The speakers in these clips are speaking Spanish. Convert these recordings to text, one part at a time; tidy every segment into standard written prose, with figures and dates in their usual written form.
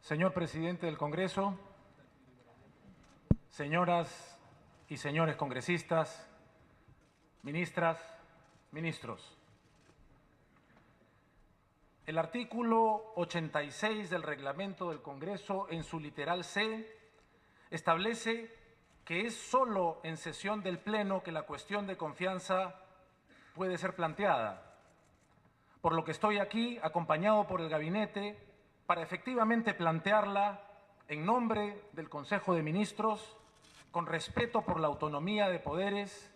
Señor presidente del Congreso, señoras y señores congresistas, ministras, ministros. El artículo 86 del reglamento del Congreso, en su literal C, establece que es solo en sesión del Pleno que la cuestión de confianza puede ser planteada, por lo que estoy aquí acompañado por el gabinete para efectivamente plantearla en nombre del Consejo de Ministros, con respeto por la autonomía de poderes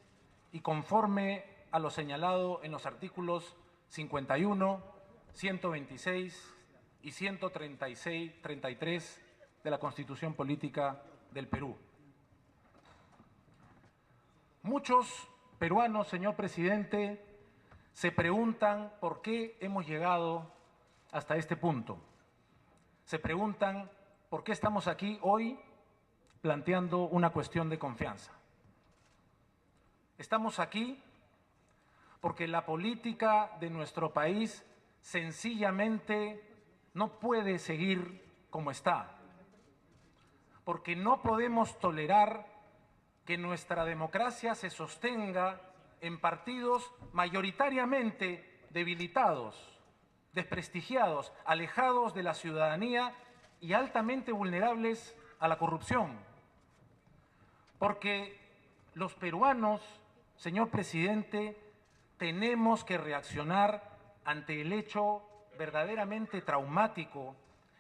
y conforme a lo señalado en los artículos 51, 126 y 133 de la Constitución Política del Perú. Muchos peruanos, señor presidente, se preguntan por qué hemos llegado hasta este punto. Se preguntan por qué estamos aquí hoy planteando una cuestión de confianza. Estamos aquí porque la política de nuestro país sencillamente no puede seguir como está, porque no podemos tolerar que nuestra democracia se sostenga en partidos mayoritariamente debilitados, desprestigiados, alejados de la ciudadanía y altamente vulnerables a la corrupción. Porque los peruanos, señor presidente, tenemos que reaccionar ante el hecho verdaderamente traumático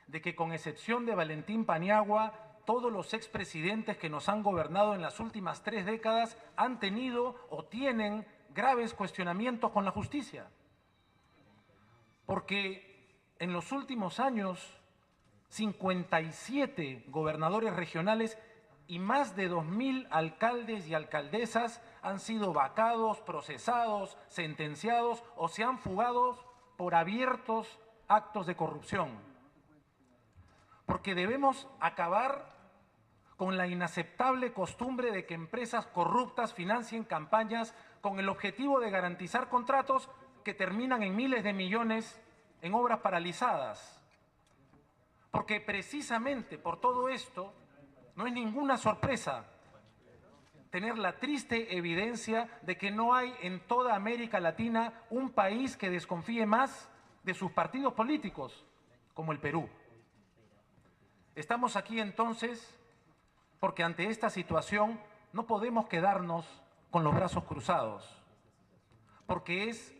de que, con excepción de Valentín Paniagua, todos los expresidentes que nos han gobernado en las últimas 3 décadas han tenido o tienen graves cuestionamientos con la justicia. Porque en los últimos años, 57 gobernadores regionales y más de 2.000 alcaldes y alcaldesas han sido vacados, procesados, sentenciados o se han fugado por abiertos actos de corrupción. Porque debemos acabar con la inaceptable costumbre de que empresas corruptas financien campañas con el objetivo de garantizar contratos que terminan en miles de millones en obras paralizadas. Porque precisamente por todo esto no es ninguna sorpresa tener la triste evidencia de que no hay en toda América Latina un país que desconfíe más de sus partidos políticos como el Perú. Estamos aquí entonces porque ante esta situación no podemos quedarnos con los brazos cruzados, porque es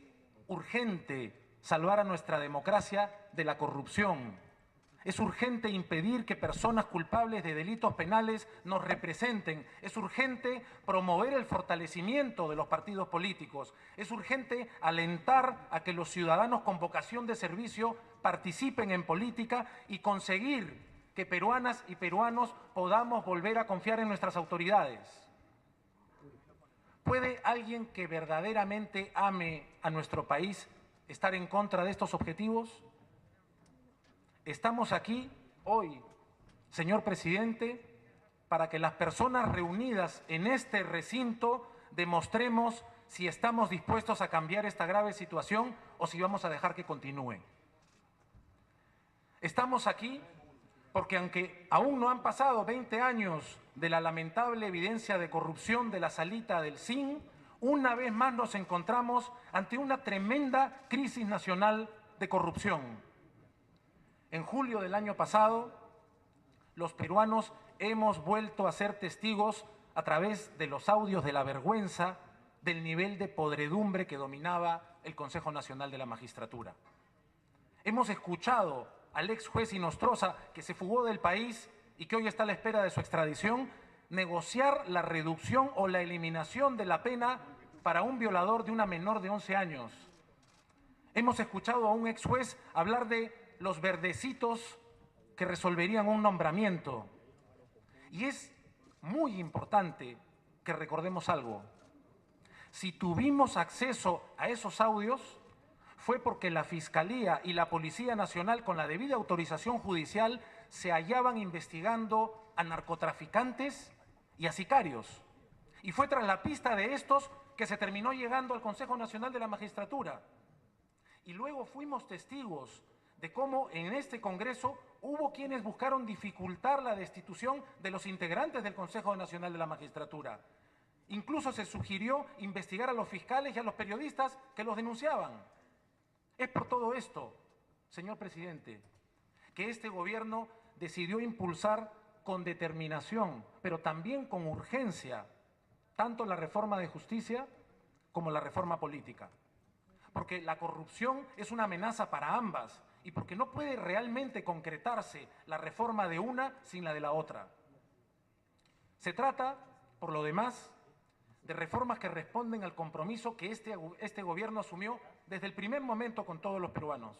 urgente salvar a nuestra democracia de la corrupción. Es urgente impedir que personas culpables de delitos penales nos representen. Es urgente promover el fortalecimiento de los partidos políticos. Es urgente alentar a que los ciudadanos con vocación de servicio participen en política y conseguir que peruanas y peruanos podamos volver a confiar en nuestras autoridades. ¿Puede alguien que verdaderamente ame a nuestro país estar en contra de estos objetivos? Estamos aquí hoy, señor presidente, para que las personas reunidas en este recinto demostremos si estamos dispuestos a cambiar esta grave situación o si vamos a dejar que continúe. Estamos aquí porque, aunque aún no han pasado 20 años de la lamentable evidencia de corrupción de la salita del CIN, una vez más nos encontramos ante una tremenda crisis nacional de corrupción. En julio del año pasado, los peruanos hemos vuelto a ser testigos, a través de los audios de la vergüenza, del nivel de podredumbre que dominaba el Consejo Nacional de la Magistratura. Hemos escuchado al ex juez Inostroza, que se fugó del país y que hoy está a la espera de su extradición, negociar la reducción o la eliminación de la pena para un violador de una menor de 11 años. Hemos escuchado a un ex juez hablar de los verdecitos que resolverían un nombramiento. Y es muy importante que recordemos algo. Si tuvimos acceso a esos audios, fue porque la Fiscalía y la Policía Nacional, con la debida autorización judicial, se hallaban investigando a narcotraficantes y a sicarios. Y fue tras la pista de estos que se terminó llegando al Consejo Nacional de la Magistratura. Y luego fuimos testigos de cómo en este Congreso hubo quienes buscaron dificultar la destitución de los integrantes del Consejo Nacional de la Magistratura. Incluso se sugirió investigar a los fiscales y a los periodistas que los denunciaban. Es por todo esto, señor presidente, que este gobierno decidió impulsar con determinación, pero también con urgencia, tanto la reforma de justicia como la reforma política. Porque la corrupción es una amenaza para ambas y porque no puede realmente concretarse la reforma de una sin la de la otra. Se trata, por lo demás, de reformas que responden al compromiso que este gobierno asumió desde el primer momento con todos los peruanos.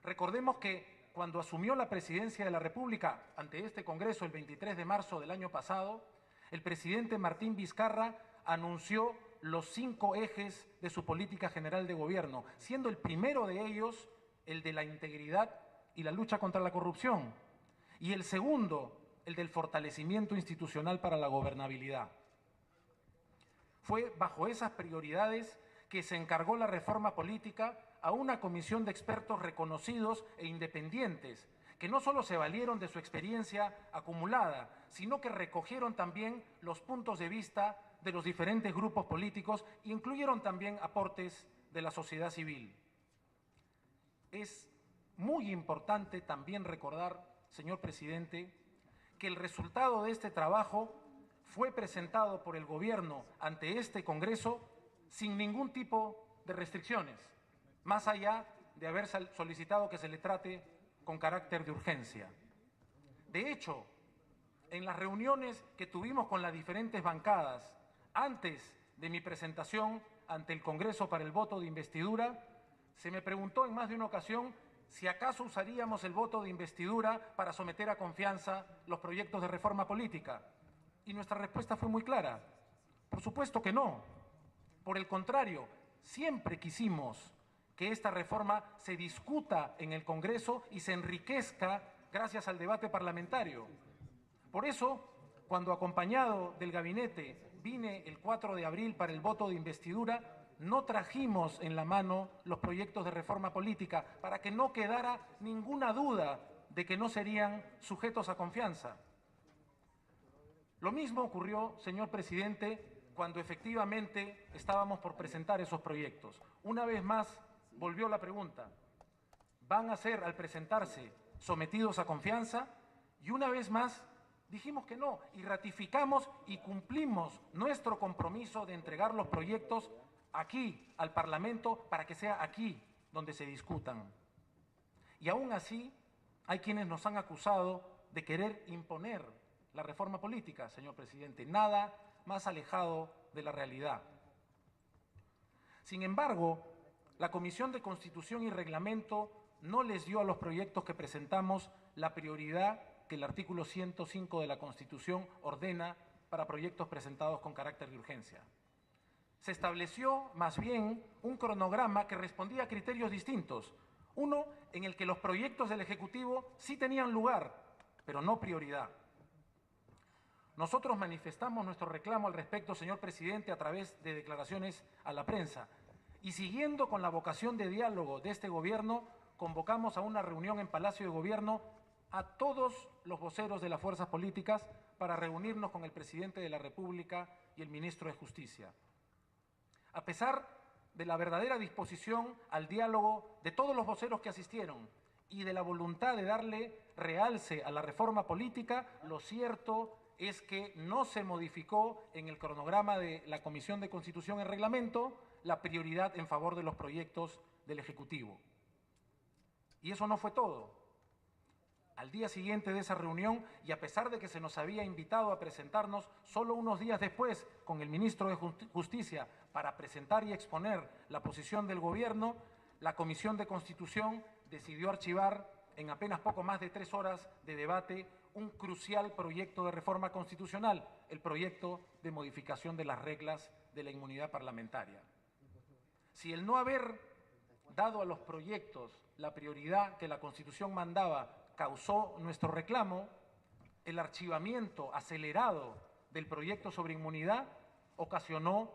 Recordemos que cuando asumió la presidencia de la República ante este Congreso el 23 de marzo del año pasado, el presidente Martín Vizcarra anunció los 5 ejes de su política general de gobierno, siendo el primero de ellos el de la integridad y la lucha contra la corrupción, y el segundo, el del fortalecimiento institucional para la gobernabilidad. Fue bajo esas prioridades que se encargó la reforma política a una comisión de expertos reconocidos e independientes, que no solo se valieron de su experiencia acumulada, sino que recogieron también los puntos de vista de los diferentes grupos políticos e incluyeron también aportes de la sociedad civil. Es muy importante también recordar, señor presidente, que el resultado de este trabajo fue presentado por el gobierno ante este Congreso sin ningún tipo de restricciones, más allá de haber solicitado que se le trate con carácter de urgencia. De hecho, en las reuniones que tuvimos con las diferentes bancadas antes de mi presentación ante el Congreso para el voto de investidura, se me preguntó en más de una ocasión si acaso usaríamos el voto de investidura para someter a confianza los proyectos de reforma política. Y nuestra respuesta fue muy clara. Por supuesto que no. Por el contrario, siempre quisimos que esta reforma se discuta en el Congreso y se enriquezca gracias al debate parlamentario. Por eso, cuando acompañado del gabinete vine el 4 de abril para el voto de investidura, no trajimos en la mano los proyectos de reforma política para que no quedara ninguna duda de que no serían sujetos a confianza. Lo mismo ocurrió, señor presidente, cuando efectivamente estábamos por presentar esos proyectos. Una vez más volvió la pregunta: ¿van a ser, al presentarse, sometidos a confianza? Y una vez más dijimos que no, y ratificamos y cumplimos nuestro compromiso de entregar los proyectos aquí, al Parlamento, para que sea aquí donde se discutan. Y aún así, hay quienes nos han acusado de querer imponer la reforma política, señor presidente. Nada más alejado de la realidad. Sin embargo, la Comisión de Constitución y Reglamento no les dio a los proyectos que presentamos la prioridad que el artículo 105 de la Constitución ordena para proyectos presentados con carácter de urgencia. Se estableció, más bien, un cronograma que respondía a criterios distintos. Uno, en el que los proyectos del Ejecutivo sí tenían lugar, pero no prioridad. Nosotros manifestamos nuestro reclamo al respecto, señor presidente, a través de declaraciones a la prensa. Y siguiendo con la vocación de diálogo de este gobierno, convocamos a una reunión en Palacio de Gobierno a todos los voceros de las fuerzas políticas para reunirnos con el presidente de la República y el ministro de Justicia. A pesar de la verdadera disposición al diálogo de todos los voceros que asistieron y de la voluntad de darle realce a la reforma política, lo cierto es que no se modificó en el cronograma de la Comisión de Constitución y Reglamento la prioridad en favor de los proyectos del Ejecutivo. Y eso no fue todo. Al día siguiente de esa reunión, y a pesar de que se nos había invitado a presentarnos solo unos días después con el ministro de Justicia para presentar y exponer la posición del gobierno, la Comisión de Constitución decidió archivar en apenas poco más de 3 horas de debate un crucial proyecto de reforma constitucional, el proyecto de modificación de las reglas de la inmunidad parlamentaria. Si el no haber dado a los proyectos la prioridad que la Constitución mandaba causó nuestro reclamo, el archivamiento acelerado del proyecto sobre inmunidad ocasionó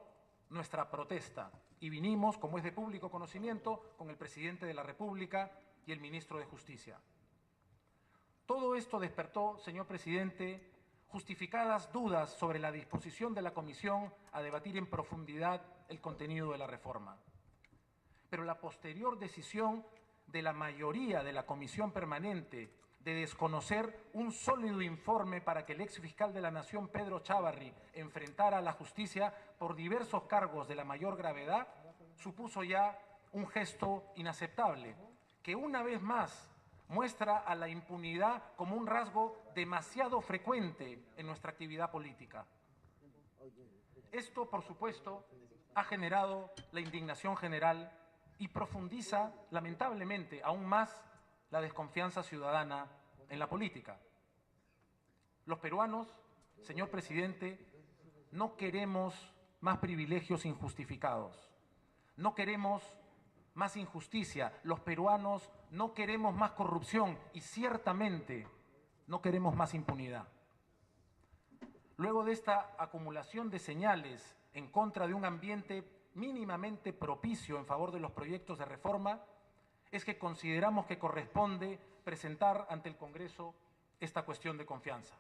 nuestra protesta y vinimos, como es de público conocimiento, con el presidente de la República y el ministro de Justicia. Todo esto despertó, señor presidente, justificadas dudas sobre la disposición de la Comisión a debatir en profundidad el contenido de la reforma. Pero la posterior decisión de la mayoría de la Comisión Permanente de desconocer un sólido informe para que el ex fiscal de la Nación, Pedro Chávarri, enfrentara a la justicia por diversos cargos de la mayor gravedad, supuso ya un gesto inaceptable, que una vez más muestra a la impunidad como un rasgo demasiado frecuente en nuestra actividad política. Esto, por supuesto, ha generado la indignación general y profundiza, lamentablemente, aún más la desconfianza ciudadana en la política. Los peruanos, señor presidente, no queremos más privilegios injustificados. No queremos más injusticia. Los peruanos no queremos más corrupción y ciertamente no queremos más impunidad. Luego de esta acumulación de señales en contra de un ambiente mínimamente propicio en favor de los proyectos de reforma, es que consideramos que corresponde presentar ante el Congreso esta cuestión de confianza.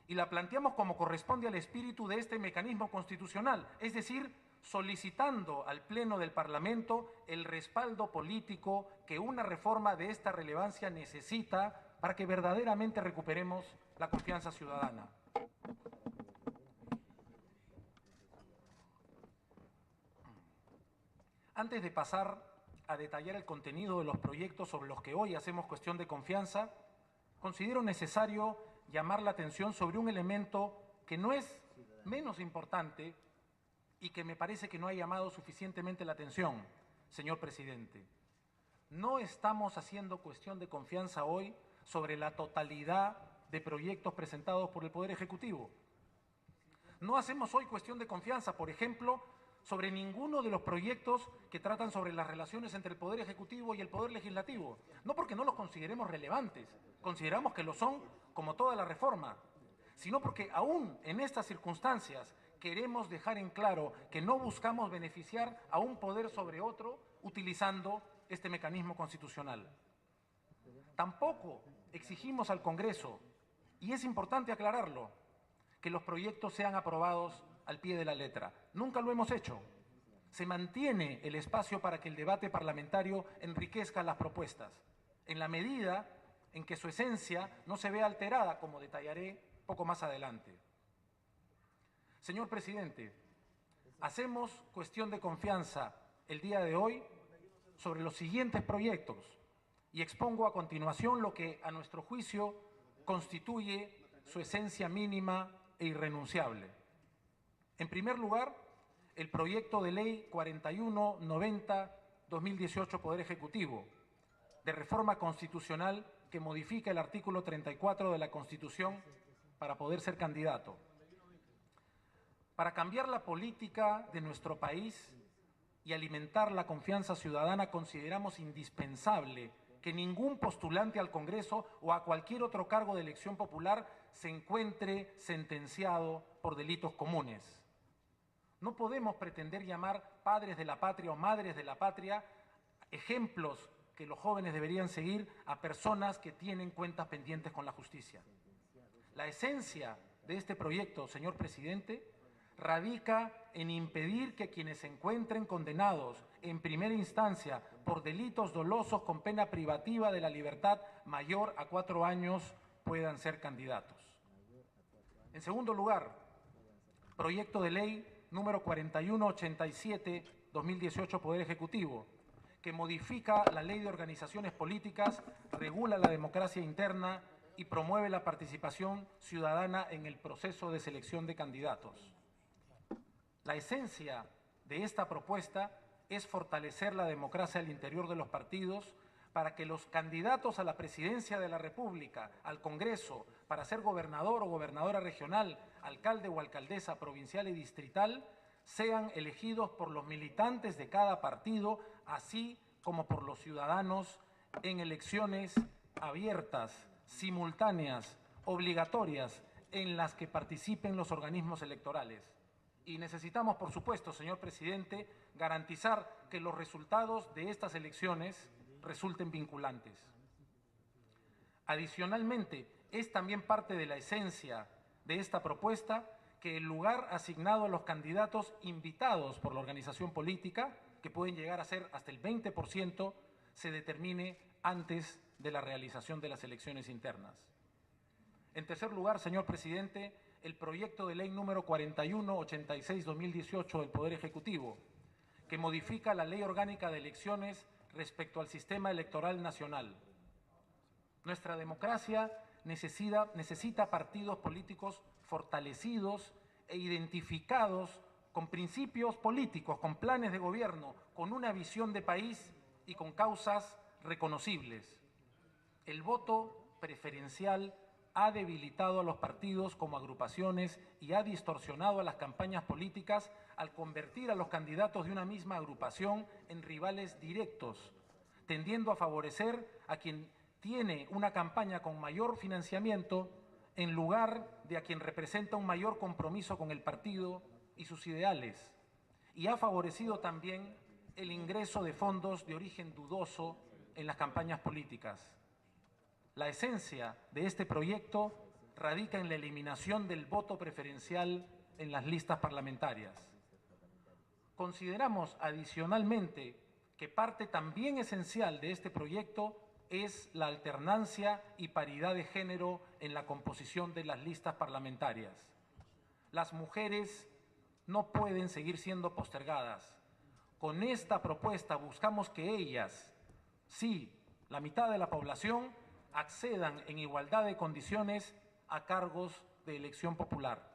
Y la planteamos como corresponde al espíritu de este mecanismo constitucional, es decir, solicitando al Pleno del Parlamento el respaldo político que una reforma de esta relevancia necesita para que verdaderamente recuperemos la confianza ciudadana. Antes de pasar a detallar el contenido de los proyectos sobre los que hoy hacemos cuestión de confianza, considero necesario llamar la atención sobre un elemento que no es menos importante y que me parece que no ha llamado suficientemente la atención, señor presidente. No estamos haciendo cuestión de confianza hoy sobre la totalidad de proyectos presentados por el Poder Ejecutivo. No hacemos hoy cuestión de confianza, por ejemplo, sobre ninguno de los proyectos que tratan sobre las relaciones entre el Poder Ejecutivo y el Poder Legislativo. No porque no los consideremos relevantes, consideramos que lo son como toda la reforma, sino porque aún en estas circunstancias queremos dejar en claro que no buscamos beneficiar a un poder sobre otro utilizando este mecanismo constitucional. Tampoco exigimos al Congreso, y es importante aclararlo, que los proyectos sean aprobados al pie de la letra. Nunca lo hemos hecho. Se mantiene el espacio para que el debate parlamentario enriquezca las propuestas, en la medida en que su esencia no se vea alterada, como detallaré poco más adelante. Señor presidente, hacemos cuestión de confianza el día de hoy sobre los siguientes proyectos y expongo a continuación lo que, a nuestro juicio, constituye su esencia mínima e irrenunciable. En primer lugar, el proyecto de ley 4190-2018 Poder Ejecutivo, de reforma constitucional que modifica el artículo 34 de la Constitución para poder ser candidato. Para cambiar la política de nuestro país y alimentar la confianza ciudadana, consideramos indispensable que ningún postulante al Congreso o a cualquier otro cargo de elección popular se encuentre sentenciado por delitos comunes. No podemos pretender llamar padres de la patria o madres de la patria ejemplos que los jóvenes deberían seguir a personas que tienen cuentas pendientes con la justicia. La esencia de este proyecto, señor presidente, radica en impedir que quienes se encuentren condenados en primera instancia por delitos dolosos con pena privativa de la libertad mayor a 4 años puedan ser candidatos. En segundo lugar, proyecto de ley número 4187-2018 Poder Ejecutivo, que modifica la Ley de Organizaciones Políticas, regula la democracia interna y promueve la participación ciudadana en el proceso de selección de candidatos. La esencia de esta propuesta es fortalecer la democracia al interior de los partidos para que los candidatos a la presidencia de la República, al Congreso, para ser gobernador o gobernadora regional, alcalde o alcaldesa provincial y distrital, sean elegidos por los militantes de cada partido, así como por los ciudadanos en elecciones abiertas, simultáneas, obligatorias, en las que participen los organismos electorales. Y necesitamos, por supuesto, señor presidente, garantizar que los resultados de estas elecciones resulten vinculantes. Adicionalmente, es también parte de la esencia de esta propuesta que el lugar asignado a los candidatos invitados por la organización política, que pueden llegar a ser hasta el 20%, se determine antes de la realización de las elecciones internas. En tercer lugar, señor presidente, el proyecto de ley número 4186/2018 del Poder Ejecutivo, que modifica la Ley Orgánica de Elecciones respecto al sistema electoral nacional. Nuestra democracia necesita partidos políticos fortalecidos e identificados con principios políticos, con planes de gobierno, con una visión de país y con causas reconocibles. El voto preferencial ha debilitado a los partidos como agrupaciones y ha distorsionado a las campañas políticas al convertir a los candidatos de una misma agrupación en rivales directos, tendiendo a favorecer a quien tiene una campaña con mayor financiamiento en lugar de a quien representa un mayor compromiso con el partido y sus ideales, y ha favorecido también el ingreso de fondos de origen dudoso en las campañas políticas. La esencia de este proyecto radica en la eliminación del voto preferencial en las listas parlamentarias. Consideramos adicionalmente que parte también esencial de este proyecto es la alternancia y paridad de género en la composición de las listas parlamentarias. Las mujeres no pueden seguir siendo postergadas. Con esta propuesta buscamos que ellas, sí, la mitad de la población, accedan en igualdad de condiciones a cargos de elección popular.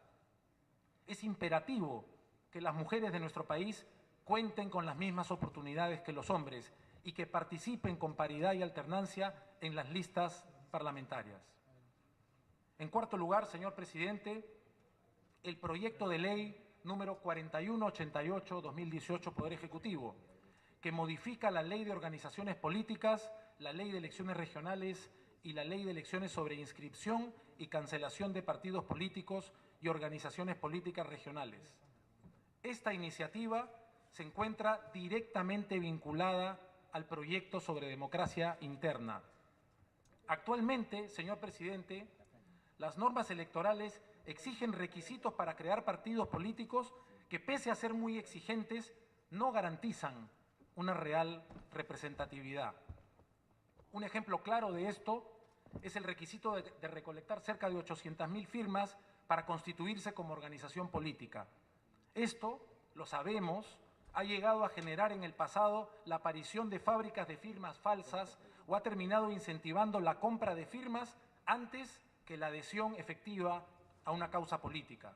Es imperativo que las mujeres de nuestro país cuenten con las mismas oportunidades que los hombres y que participen con paridad y alternancia en las listas parlamentarias. En cuarto lugar, señor presidente, el proyecto de ley número 4188/2018, Poder Ejecutivo, que modifica la Ley de Organizaciones Políticas, la Ley de Elecciones Regionales y la Ley de Elecciones sobre inscripción y cancelación de partidos políticos y organizaciones políticas regionales. Esta iniciativa se encuentra directamente vinculada al proyecto sobre democracia interna. Actualmente, señor presidente, las normas electorales exigen requisitos para crear partidos políticos que, pese a ser muy exigentes, no garantizan una real representatividad. Un ejemplo claro de esto es el requisito de recolectar cerca de 800.000 firmas para constituirse como organización política. Esto, lo sabemos, ha llegado a generar en el pasado la aparición de fábricas de firmas falsas o ha terminado incentivando la compra de firmas antes que la adhesión efectiva a una causa política.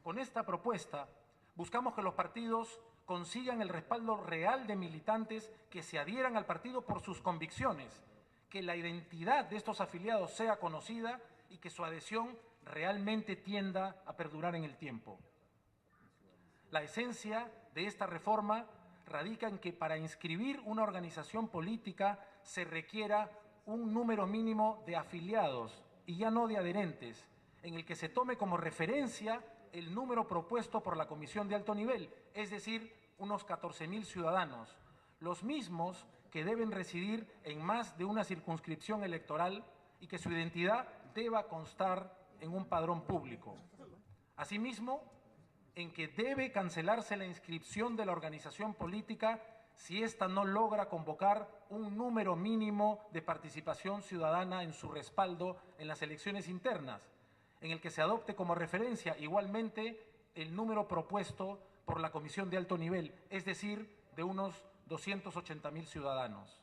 Con esta propuesta buscamos que los partidos consigan el respaldo real de militantes que se adhieran al partido por sus convicciones, que la identidad de estos afiliados sea conocida y que su adhesión realmente tienda a perdurar en el tiempo. La esencia de esta reforma radica en que para inscribir una organización política se requiera un número mínimo de afiliados y ya no de adherentes, en el que se tome como referencia el número propuesto por la Comisión de Alto Nivel, es decir, unos 14.000 ciudadanos, los mismos que deben residir en más de una circunscripción electoral y que su identidad deba constar en un padrón público. Asimismo, en que debe cancelarse la inscripción de la organización política si ésta no logra convocar un número mínimo de participación ciudadana en su respaldo en las elecciones internas, en el que se adopte como referencia igualmente el número propuesto por la Comisión de Alto Nivel, es decir, de unos 280.000 ciudadanos.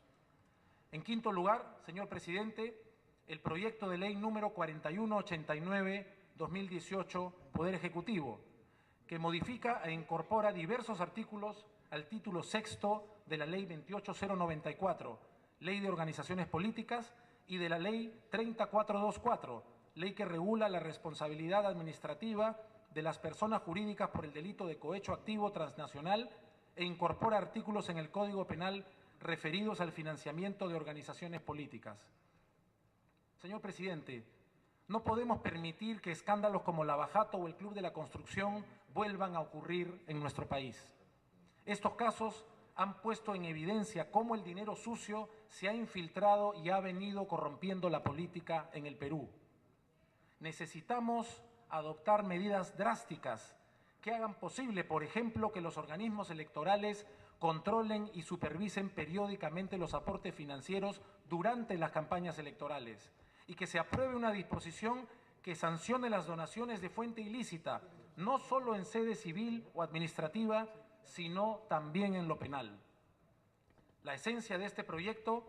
En quinto lugar, señor presidente, el proyecto de ley número 4189/2018, Poder Ejecutivo, que modifica e incorpora diversos artículos al título sexto de la Ley 28094, Ley de Organizaciones Políticas, y de la Ley 30424, ley que regula la responsabilidad administrativa de las personas jurídicas por el delito de cohecho activo transnacional e incorpora artículos en el Código Penal referidos al financiamiento de organizaciones políticas. Señor presidente, no podemos permitir que escándalos como Lavajato o el Club de la Construcción vuelvan a ocurrir en nuestro país. Estos casos han puesto en evidencia cómo el dinero sucio se ha infiltrado y ha venido corrompiendo la política en el Perú. Necesitamos adoptar medidas drásticas que hagan posible, por ejemplo, que los organismos electorales controlen y supervisen periódicamente los aportes financieros durante las campañas electorales y que se apruebe una disposición que sancione las donaciones de fuente ilícita, no solo en sede civil o administrativa, sino también en lo penal. La esencia de este proyecto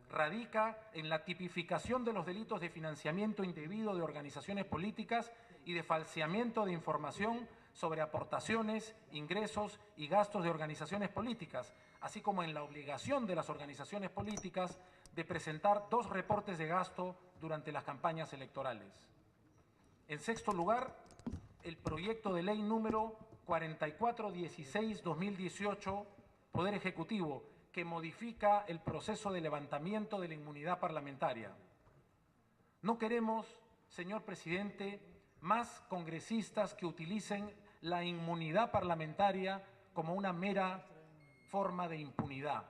radica en la tipificación de los delitos de financiamiento indebido de organizaciones políticas y de falseamiento de información sobre aportaciones, ingresos y gastos de organizaciones políticas, así como en la obligación de las organizaciones políticas de presentar 2 reportes de gasto durante las campañas electorales. En sexto lugar, el proyecto de ley número 4416-2018, Poder Ejecutivo, que modifica el proceso de levantamiento de la inmunidad parlamentaria. No queremos, señor presidente, más congresistas que utilicen la inmunidad parlamentaria como una mera forma de impunidad.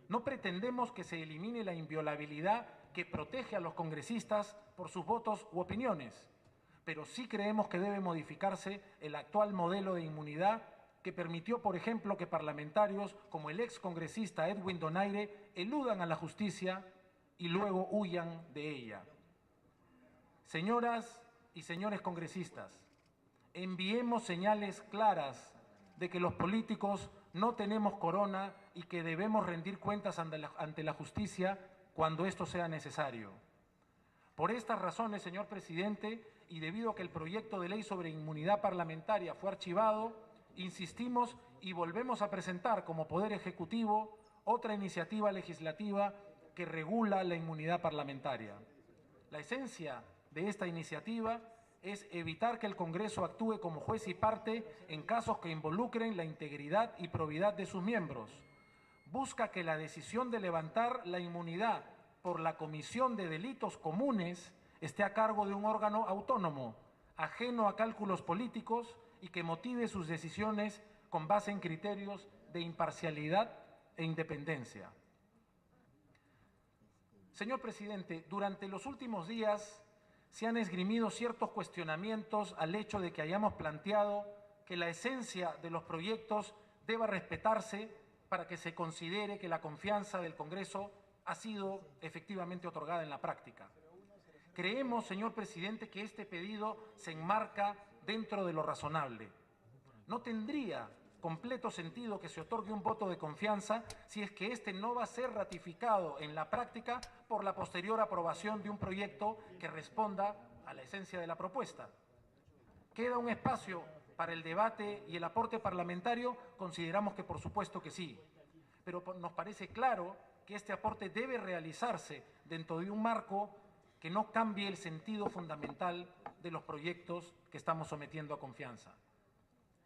No pretendemos que se elimine la inviolabilidad que protege a los congresistas por sus votos u opiniones, pero sí creemos que debe modificarse el actual modelo de inmunidad que permitió, por ejemplo, que parlamentarios como el excongresista Edwin Donaire eludan a la justicia y luego huyan de ella. Señoras y señores congresistas, enviemos señales claras de que los políticos no tenemos corona y que debemos rendir cuentas ante la justicia cuando esto sea necesario. Por estas razones, señor presidente, y debido a que el proyecto de ley sobre inmunidad parlamentaria fue archivado, insistimos y volvemos a presentar como Poder Ejecutivo otra iniciativa legislativa que regula la inmunidad parlamentaria. La esencia de esta iniciativa es evitar que el Congreso actúe como juez y parte en casos que involucren la integridad y probidad de sus miembros. Busca que la decisión de levantar la inmunidad por la comisión de delitos comunes esté a cargo de un órgano autónomo, ajeno a cálculos políticos y que motive sus decisiones con base en criterios de imparcialidad e independencia. Señor presidente, durante los últimos días se han esgrimido ciertos cuestionamientos al hecho de que hayamos planteado que la esencia de los proyectos deba respetarse para que se considere que la confianza del Congreso ha sido efectivamente otorgada en la práctica. Creemos, señor presidente, que este pedido se enmarca dentro de lo razonable. No tendría completo sentido que se otorgue un voto de confianza si es que este no va a ser ratificado en la práctica por la posterior aprobación de un proyecto que responda a la esencia de la propuesta. ¿Queda un espacio para el debate y el aporte parlamentario? Consideramos que por supuesto que sí, pero nos parece claro que este aporte debe realizarse dentro de un marco que no cambie el sentido fundamental de los proyectos que estamos sometiendo a confianza.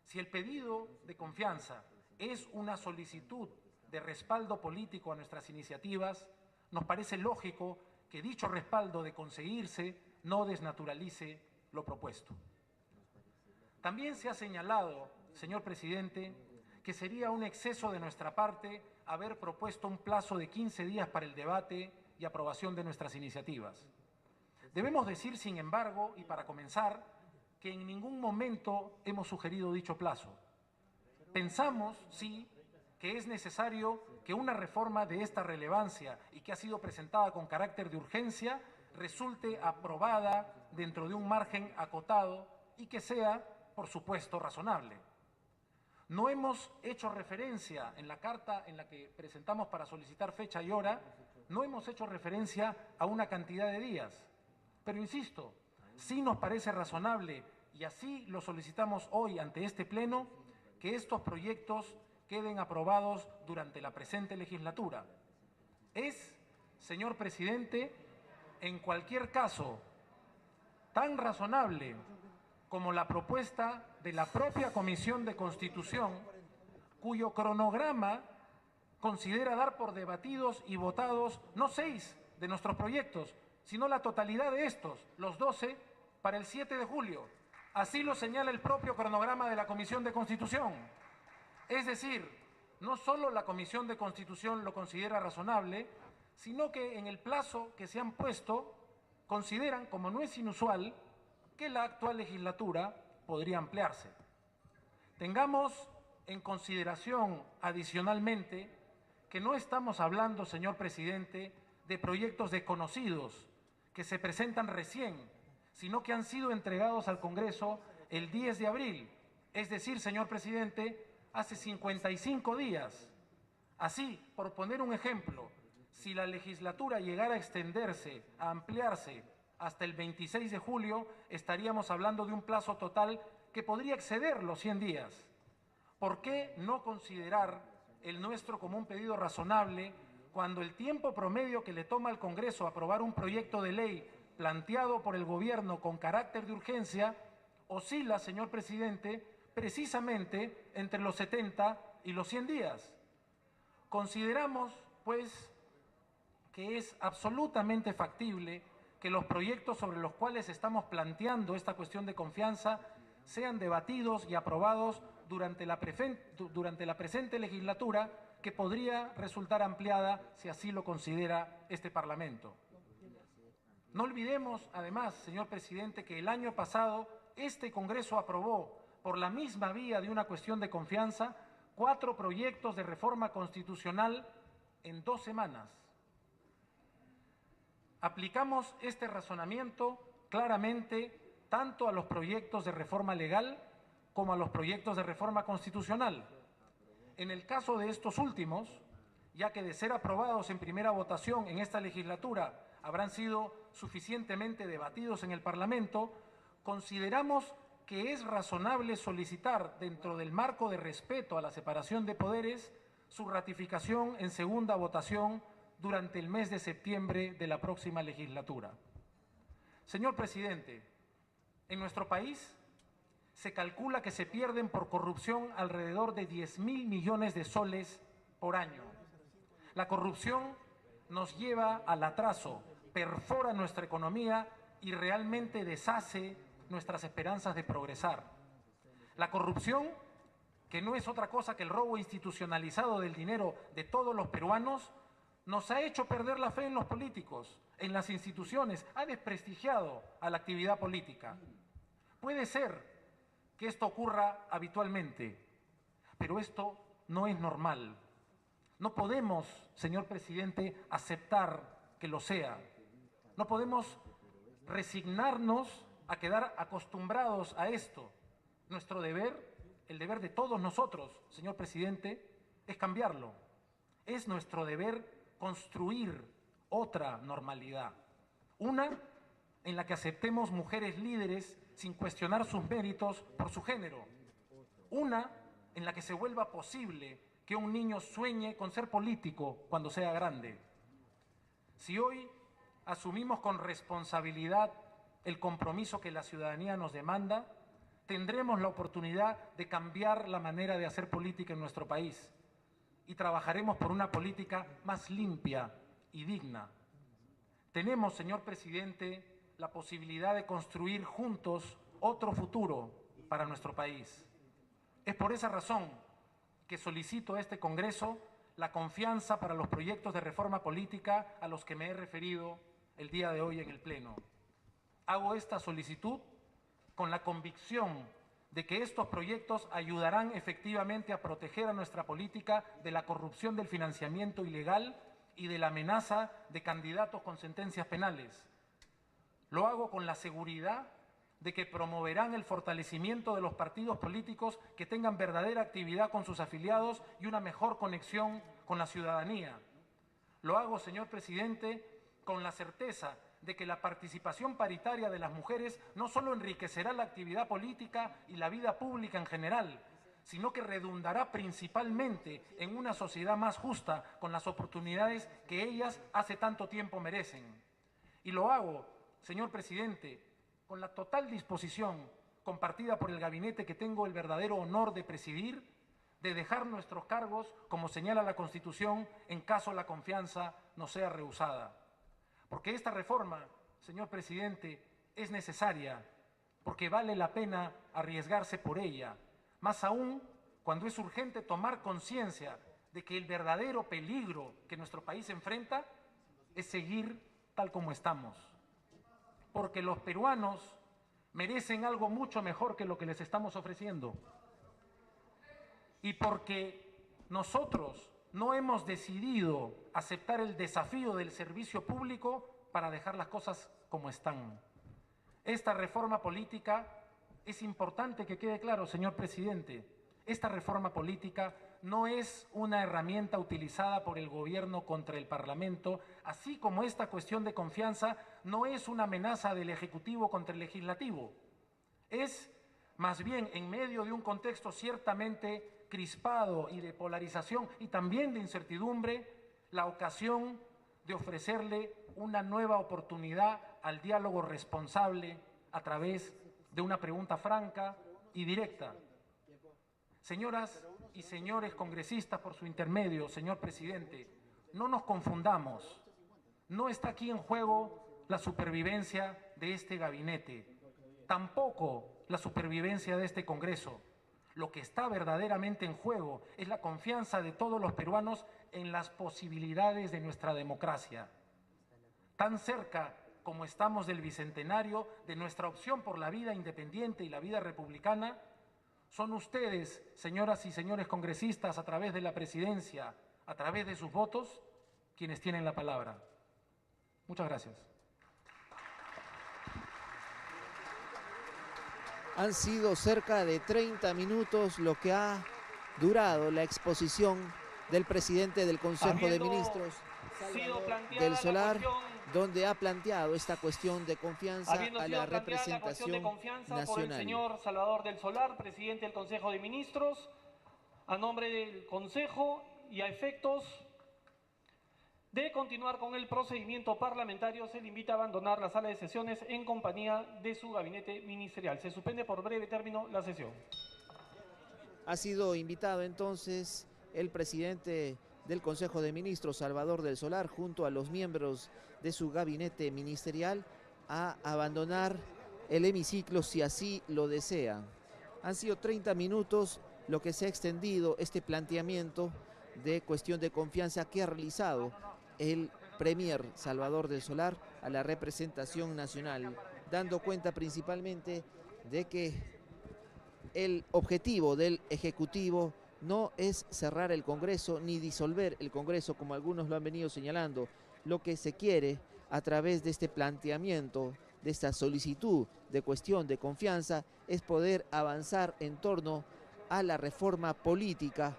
Si el pedido de confianza es una solicitud de respaldo político a nuestras iniciativas, nos parece lógico que dicho respaldo, de conseguirse, no desnaturalice lo propuesto. También se ha señalado, señor presidente, que sería un exceso de nuestra parte haber propuesto un plazo de 15 días para el debate y aprobación de nuestras iniciativas. Debemos decir, sin embargo, y para comenzar, que en ningún momento hemos sugerido dicho plazo. Pensamos, sí, que es necesario que una reforma de esta relevancia y que ha sido presentada con carácter de urgencia resulte aprobada dentro de un margen acotado y que sea, por supuesto, razonable. No hemos hecho referencia en la carta en la que presentamos para solicitar fecha y hora, no hemos hecho referencia a una cantidad de días. Pero insisto, sí nos parece razonable, y así lo solicitamos hoy ante este Pleno, que estos proyectos queden aprobados durante la presente legislatura. Es, señor presidente, en cualquier caso, tan razonable como la propuesta de la propia Comisión de Constitución, cuyo cronograma considera dar por debatidos y votados no 6 de nuestros proyectos, sino la totalidad de estos, los 12, para el 7 de julio. Así lo señala el propio cronograma de la Comisión de Constitución. Es decir, no solo la Comisión de Constitución lo considera razonable, sino que en el plazo que se han puesto consideran, como no es inusual, que la actual legislatura podría ampliarse. Tengamos en consideración adicionalmente que no estamos hablando, señor presidente, de proyectos desconocidos que se presentan recién, sino que han sido entregados al Congreso el 10 de abril, es decir, señor presidente, hace 55 días. Así, por poner un ejemplo, si la legislatura llegara a extenderse, a ampliarse hasta el 26 de julio, estaríamos hablando de un plazo total que podría exceder los 100 días. ¿Por qué no considerar el nuestro como un pedido razonable cuando el tiempo promedio que le toma al Congreso aprobar un proyecto de ley planteado por el Gobierno con carácter de urgencia oscila, señor presidente, precisamente entre los 70 y los 100 días? Consideramos, pues, que es absolutamente factible que los proyectos sobre los cuales estamos planteando esta cuestión de confianza sean debatidos y aprobados durante la presente legislatura, que podría resultar ampliada si así lo considera este Parlamento. No olvidemos, además, señor presidente, que el año pasado este Congreso aprobó, por la misma vía de una cuestión de confianza, 4 proyectos de reforma constitucional en 2 semanas. Aplicamos este razonamiento claramente tanto a los proyectos de reforma legal como a los proyectos de reforma constitucional. En el caso de estos últimos, ya que de ser aprobados en primera votación en esta legislatura habrán sido suficientemente debatidos en el Parlamento, consideramos que es razonable solicitar, dentro del marco de respeto a la separación de poderes, su ratificación en segunda votación durante el mes de septiembre de la próxima legislatura. Señor presidente, en nuestro país se calcula que se pierden por corrupción alrededor de 10.000 millones de soles por año. La corrupción nos lleva al atraso, perfora nuestra economía y realmente deshace nuestras esperanzas de progresar. La corrupción, que no es otra cosa que el robo institucionalizado del dinero de todos los peruanos, nos ha hecho perder la fe en los políticos, en las instituciones, ha desprestigiado a la actividad política. Puede ser que esto ocurra habitualmente, pero esto no es normal. No podemos, señor presidente, aceptar que lo sea. No podemos resignarnos a quedar acostumbrados a esto. Nuestro deber, el deber de todos nosotros, señor presidente, es cambiarlo. Es nuestro deber construir otra normalidad. Una en la que aceptemos mujeres líderes sin cuestionar sus méritos por su género. Una en la que se vuelva posible que un niño sueñe con ser político cuando sea grande. Si hoy asumimos con responsabilidad el compromiso que la ciudadanía nos demanda, tendremos la oportunidad de cambiar la manera de hacer política en nuestro país y trabajaremos por una política más limpia y digna. Tenemos, señor presidente, la posibilidad de construir juntos otro futuro para nuestro país. Es por esa razón que solicito a este Congreso la confianza para los proyectos de reforma política a los que me he referido el día de hoy en el Pleno. Hago esta solicitud con la convicción de que estos proyectos ayudarán efectivamente a proteger a nuestra política de la corrupción del financiamiento ilegal y de la amenaza de candidatos con sentencias penales. Lo hago con la seguridad de que promoverán el fortalecimiento de los partidos políticos que tengan verdadera actividad con sus afiliados y una mejor conexión con la ciudadanía. Lo hago, señor presidente, con la certeza de que la participación paritaria de las mujeres no solo enriquecerá la actividad política y la vida pública en general, sino que redundará principalmente en una sociedad más justa con las oportunidades que ellas hace tanto tiempo merecen. Y lo hago, señor presidente, con la total disposición compartida por el gabinete que tengo el verdadero honor de presidir, de dejar nuestros cargos, como señala la Constitución, en caso la confianza nos sea rehusada. Porque esta reforma, señor presidente, es necesaria, porque vale la pena arriesgarse por ella, más aún cuando es urgente tomar conciencia de que el verdadero peligro que nuestro país enfrenta es seguir tal como estamos. Porque los peruanos merecen algo mucho mejor que lo que les estamos ofreciendo. Y porque nosotros no hemos decidido aceptar el desafío del servicio público para dejar las cosas como están. Esta reforma política, es importante que quede claro, señor presidente, esta reforma política no es una herramienta utilizada por el gobierno contra el Parlamento, así como esta cuestión de confianza no es una amenaza del Ejecutivo contra el Legislativo. Es más bien en medio de un contexto ciertamente crispado y de polarización y también de incertidumbre, la ocasión de ofrecerle una nueva oportunidad al diálogo responsable a través de una pregunta franca y directa. Señoras y señores congresistas, por su intermedio, señor presidente, no nos confundamos. No está aquí en juego la supervivencia de este gabinete, tampoco la supervivencia de este Congreso. Lo que está verdaderamente en juego es la confianza de todos los peruanos en las posibilidades de nuestra democracia. Tan cerca como estamos del bicentenario de nuestra opción por la vida independiente y la vida republicana, son ustedes, señoras y señores congresistas, a través de la presidencia, a través de sus votos, quienes tienen la palabra. Muchas gracias. Han sido cerca de 30 minutos lo que ha durado la exposición del presidente del Consejo de Ministros, Salvador del Solar, donde ha planteado esta cuestión de confianza a la representación nacional. Por el señor Salvador del Solar, presidente del Consejo de Ministros, a nombre del Consejo y a efectos de continuar con el procedimiento parlamentario, se le invita a abandonar la sala de sesiones en compañía de su gabinete ministerial. Se suspende por breve término la sesión. Ha sido invitado entonces el presidente del Consejo de Ministros, Salvador del Solar, junto a los miembros de su gabinete ministerial, a abandonar el hemiciclo si así lo desean. Han sido 30 minutos lo que se ha extendido este planteamiento de cuestión de confianza que ha realizado el premier Salvador del Solar a la representación nacional, dando cuenta principalmente de que el objetivo del Ejecutivo no es cerrar el Congreso ni disolver el Congreso, como algunos lo han venido señalando. Lo que se quiere a través de este planteamiento, de esta solicitud de cuestión de confianza, es poder avanzar en torno a la reforma política.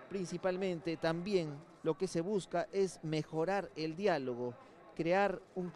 Principalmente también lo que se busca es mejorar el diálogo, crear un